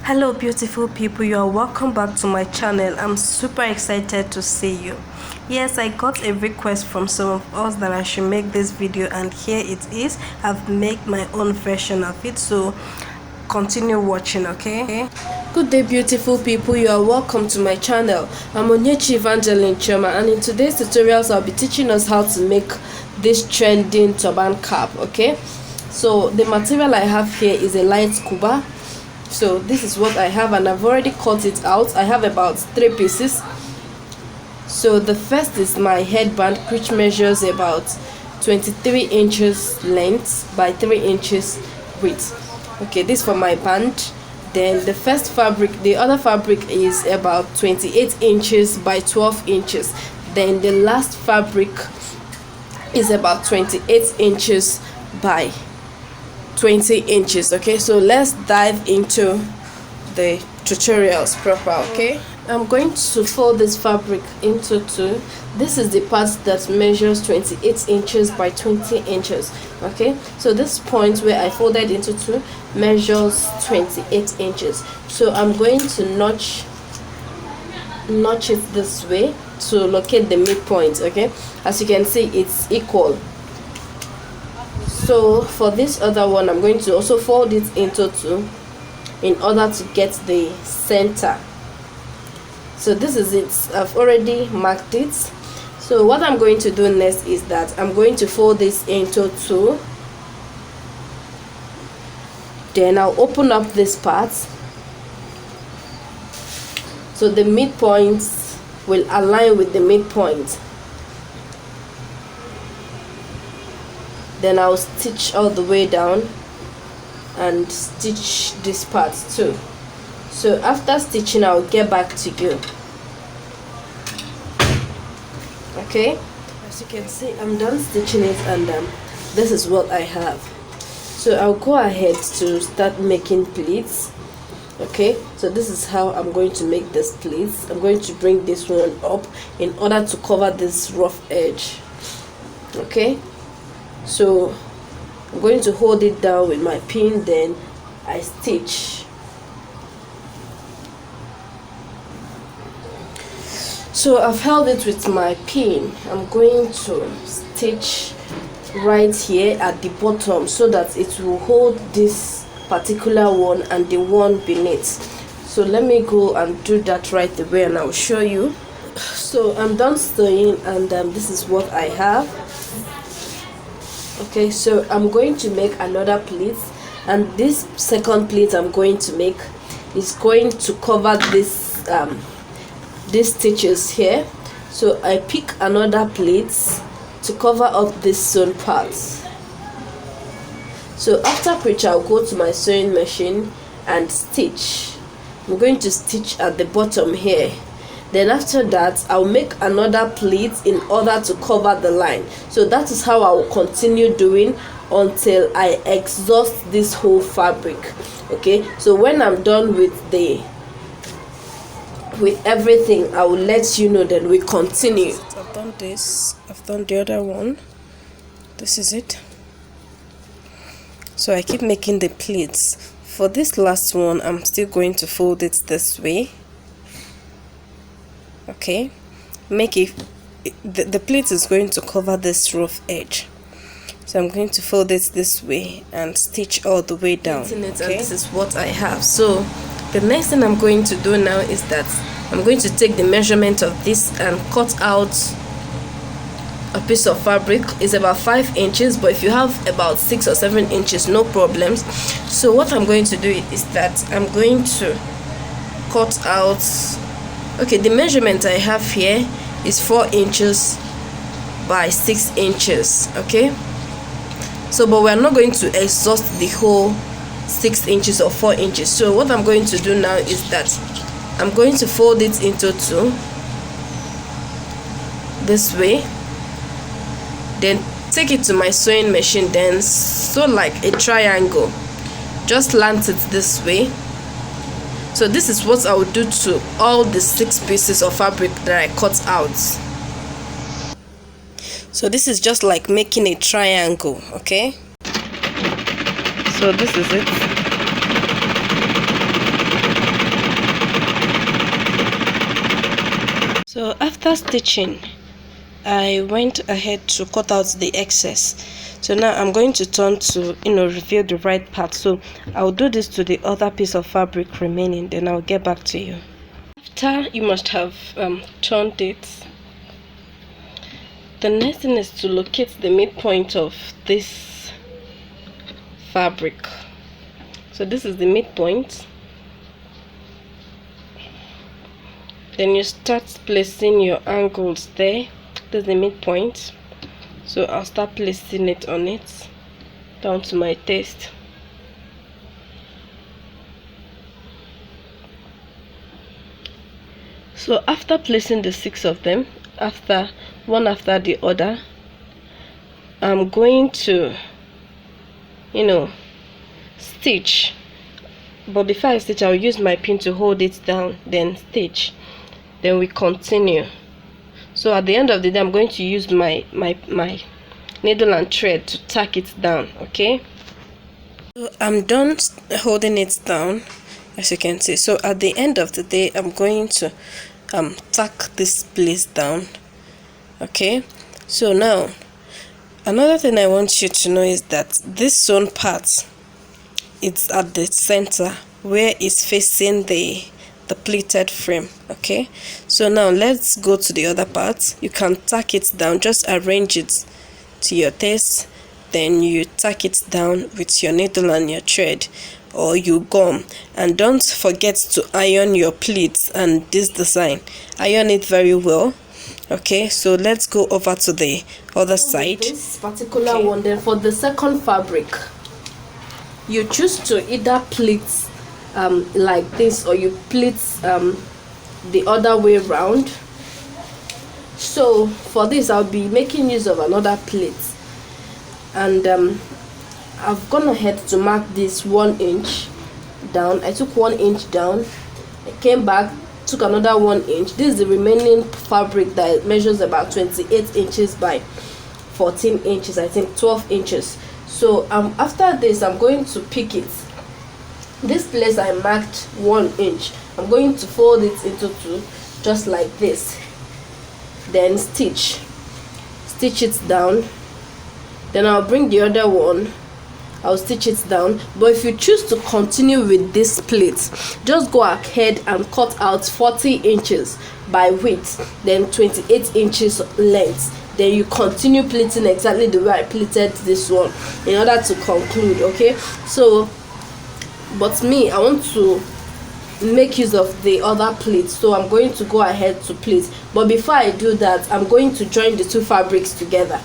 Hello beautiful people, you are welcome back to my channel. I'm super excited to see you. Yes, I got a request from some of us that I should make this video, and here it is. I've made my own version of it, so continue watching. Okay, good day beautiful people, you are welcome to my channel. I'm Onyechi Evangeline Choma, and in today's tutorials I'll be teaching us how to make this trending turban cap. Okay, so the material I have here is a light scuba. So this is what I have, and I've already cut it out. I have about 3 pieces. So the first is my headband, which measures about 23 inches length by 3 inches width. Okay, this for my band. Then the first fabric, the other fabric is about 28 inches by 12 inches. Then the last fabric is about 28 inches by 20 inches. Okay, so let's dive into the tutorials proper. Okay, I'm going to fold this fabric into 2. This is the part that measures 28 inches by 20 inches. Okay, so this point where I folded into 2 measures 28 inches. So I'm going to notch it this way to locate the midpoint. Okay, as you can see, it's equal. So for this other one, I'm going to also fold it into 2 in order to get the center. So this is it. I've already marked it. So what I'm going to do next is that I'm going to fold this into 2. Then I'll open up this part, so the midpoint will align with the midpoint. Then I'll stitch all the way down and stitch this part too. So after stitching, I'll get back to you. Okay, as you can see, I'm done stitching it, and this is what I have. So I'll go ahead to start making pleats. Okay, so this is how I'm going to make this pleats. I'm going to bring this one up in order to cover this rough edge. Okay, so I'm going to hold it down with my pin, then I stitch. So I've held it with my pin. I'm going to stitch right here at the bottom so that it will hold this particular one and the one beneath. So let me go and do that right away, and I'll show you. So I'm done sewing, and this is what I have. Okay, so I'm going to make another pleat, and this second pleat I'm going to make is going to cover this these stitches here. So I pick another pleat to cover up this sewn part. So after which I'll go to my sewing machine and stitch. I'm going to stitch at the bottom here. Then after that, I'll make another pleat in order to cover the line. So that is how I will continue doing until I exhaust this whole fabric. Okay, so when I'm done with everything, I will let you know, then we continue. I've done this, I've done the other one. This is it. So I keep making the pleats. For this last one, I'm still going to fold it this way. Okay, make it, the pleat is going to cover this rough edge, so I'm going to fold it this way and stitch all the way down. Okay, and this is what I have. So the next thing I'm going to do now is that I'm going to take the measurement of this and cut out a piece of fabric. It's about 5 inches, but if you have about 6 or 7 inches, no problems. So what I'm going to do is that I'm going to cut out. Okay, the measurement I have here is 4 inches by 6 inches. Okay, so but we're not going to exhaust the whole 6 inches or 4 inches. So what I'm going to do now is that I'm going to fold it into 2 this way, then take it to my sewing machine, then sew like a triangle, just land it this way. So this is what I will do to all the 6 pieces of fabric that I cut out. So this is just like making a triangle. Okay, so this is it. after stitching, I went ahead to cut out the excess. So now I'm going to turn to reveal the right part. So I'll do this to the other piece of fabric remaining, then I'll get back to you. After you must have turned it, the next thing is to locate the midpoint of this fabric. So this is the midpoint. Then you start placing your angles there. This is the midpoint. So I'll start placing it on it down to my taste. So after placing the 6 of them, one after the other, I'm going to stitch. But before I stitch, I'll use my pin to hold it down, then stitch. Then we continue. So at the end of the day, I'm going to use my needle and thread to tack it down. Okay, so I'm done holding it down, as you can see. So at the end of the day, I'm going to tack this place down. Okay, so now another thing I want you to know is that this sewn part, it's at the center where it's facing the pleated frame. Okay, so now let's go to the other part. You can tack it down, just arrange it to your taste, then you tack it down with your needle and your thread, or you gum. And don't forget to iron your pleats and this design. Iron it very well. Okay, so let's go over to the other side. This particular one, then for the second fabric, you choose to either pleat like this, or you pleat the other way around. So for this, I'll be making use of another pleat, and I've gone ahead to mark this 1 inch down. I took 1 inch down, I came back, took another 1 inch. This is the remaining fabric that measures about 28 inches by 14 inches, I think 12 inches. So after this, I'm going to pick it. This place I marked 1 inch, I'm going to fold it into 2, just like this, then stitch it down. Then I'll bring the other one, I'll stitch it down. But if you choose to continue with this pleat, just go ahead and cut out 40 inches by width, then 28 inches length. Then you continue pleating exactly the way I pleated this one in order to conclude. Okay, so but me, I want to make use of the other pleat, so I'm going to go ahead to pleat. But before I do that, I'm going to join the two fabrics together,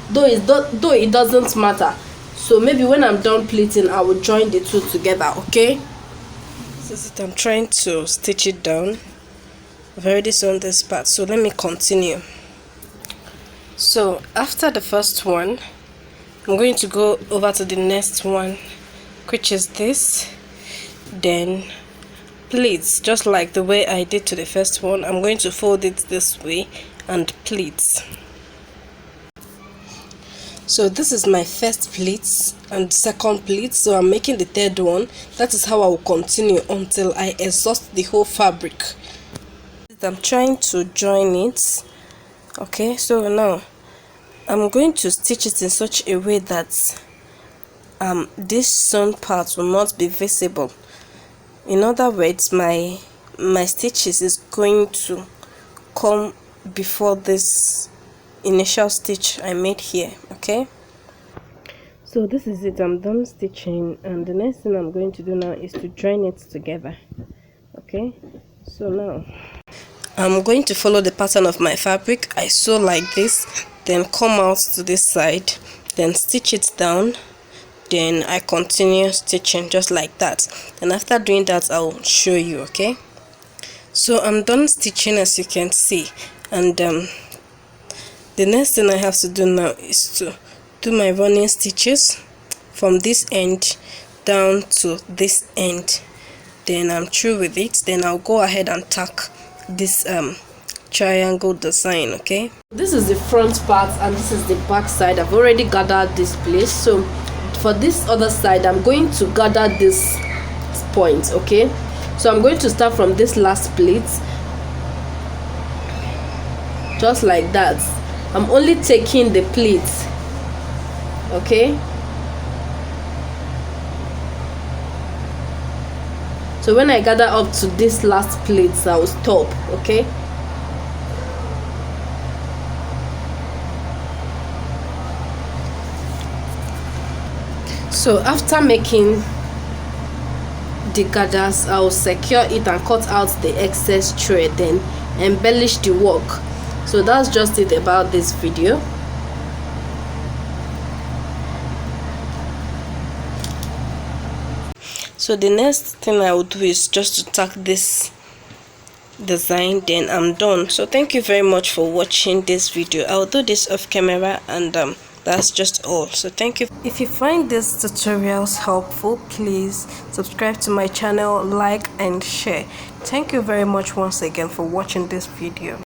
though it doesn't matter. So maybe when I'm done pleating, I will join the two together. Okay, this is it. I'm trying to stitch it down. I've already sewn this part, so let me continue. So after the first one, I'm going to go over to the next one, which is this. Then pleats, just like the way I did to the first one. I'm going to fold it this way and pleats. So this is my first pleats and second pleat, so I'm making the third one. That is how I will continue until I exhaust the whole fabric. I'm trying to join it. Okay, so now I'm going to stitch it in such a way that this sewn part will not be visible. In other words, my stitches is going to come before this initial stitch I made here. Okay, so this is it. I'm done stitching, and the next thing I'm going to do now is to join it together. Okay, so now I'm going to follow the pattern of my fabric. I sew like this, then come out to this side, then stitch it down, then I continue stitching just like that. And after doing that, I'll show you. Okay, so I'm done stitching, as you can see, and the next thing I have to do now is to do my running stitches from this end down to this end. Then I'm through with it. Then I'll go ahead and tack this triangle design. Okay, this is the front part and this is the back side. I've already gathered this place, so for this other side I'm going to gather this point. Okay, so I'm going to start from this last plate, just like that. I'm only taking the pleats, okay? So when I gather up to this last pleats, I'll stop, okay? So after making the gathers, I'll secure it and cut out the excess thread, then embellish the work. So that's just it about this video. So the next thing I will do is just to tack this design, then I'm done. So thank you very much for watching this video. I'll do this off camera, and that's just all. So thank you. If you find these tutorials helpful, please subscribe to my channel, like and share. Thank you very much once again for watching this video.